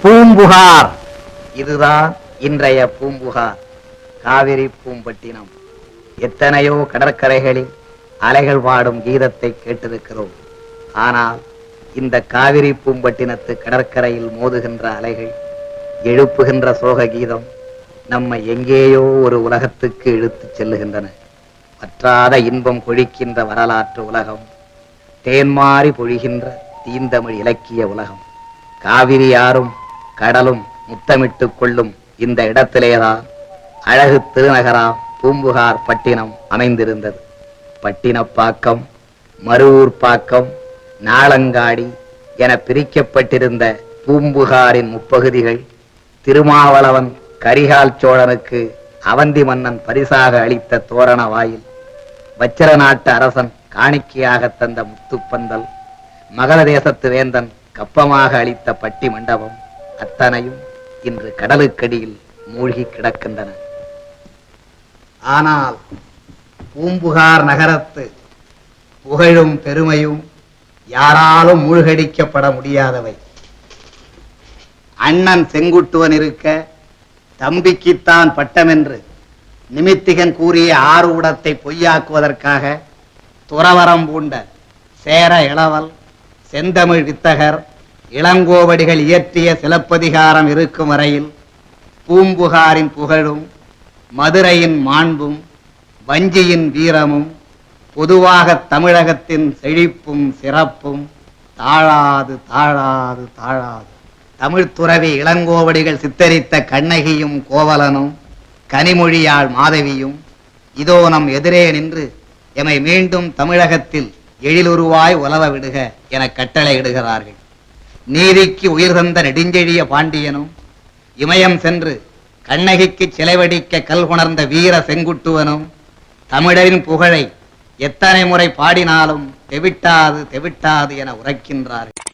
பூம்புகார். இதுதான் இன்றைய பூம்புகார், காவிரி பூம்பட்டினம். எத்தனையோ கடற்கரைகளில் அலைகள் பாடும் கீதத்தை கேட்டிருக்கிறோம். ஆனால் இந்த காவிரி பூம்பட்டினத்து கடற்கரையில் மோதுகின்ற அலைகள் எழுப்புகின்ற சோக கீதம் நம்மை எங்கேயோ ஒரு உலகத்துக்கு இழுத்துச் செல்லுகின்றன. பற்றாத இன்பம் கொழிக்கின்ற வரலாற்று உலகம், தேன்மாறி பொழிகின்ற தீந்தமிழ் இலக்கிய உலகம். காவிரி யாரும் கடலும் முத்தமிட்டுக் கொள்ளும் இந்த இடத்திலேதான் அழகு திருநகராம் பூம்புகார் பட்டினம் அமைந்திருந்தது. பட்டினப்பாக்கம், மருவூர் பாக்கம், நாளங்காடி என பிரிக்கப்பட்டிருந்த பூம்புகாரின் முப்பகுதிகள் திருமாவளவன் கரிகால் சோழனுக்கு அவந்தி மன்னன் பரிசாக அளித்த தோரண வாயில், வச்சிர நாட்டு அரசன் காணிக்கையாக தந்த முத்துப்பந்தல், மகள தேசத்து வேந்தன் கப்பமாக அளித்த பட்டி மண்டபம் அத்தனையும் இன்று கடலுக்கடியில் மூழ்கி கிடக்கின்றன. ஆனால் பூம்புகார் நகரத்து புகழும் பெருமையும் யாராலும் மூழ்கடிக்கப்பட முடியாதவை. அண்ணன் செங்குட்டுவன் இருக்க தம்பிக்குத்தான் பட்டம் என்று நிமித்திகன் கூறிய ஆரூடத்தை பொய்யாக்குவதற்காக துறவரம் பூண்ட சேர இளவல், செந்தமிழ் வித்தகர், இளங்கோவடிகள் இயற்றிய சிலப்பதிகாரம் இருக்கும் வரையில் பூம்புகாரின் புகழும், மதுரையின் மாண்பும், வஞ்சியின் வீரமும், பொதுவாக தமிழகத்தின் செழிப்பும் சிறப்பும் தாழாது தாழாது தாழாது. தமிழ் துறவி இளங்கோவடிகள் சித்தரித்த கண்ணகியும் கோவலனும், கனிமொழியாள் மாதவியும் இதோ நம் எதிரே நின்று எமை மீண்டும் தமிழகத்தில் எழிலுருவாய் உலவ விடுக என கட்டளை இடுகிறார்கள். நீதிக்கு உயிர் தந்த நெடுஞ்செழிய பாண்டியனும், இமயம் சென்று கண்ணகிக்கு சிலைவடிக்க கல்குணர்ந்த வீர செங்குட்டுவனும் தமிழரின் புகழை எத்தனை முறை பாடினாலும் தெவிட்டாது தெவிட்டாது என உரைக்கின்றார்கள்.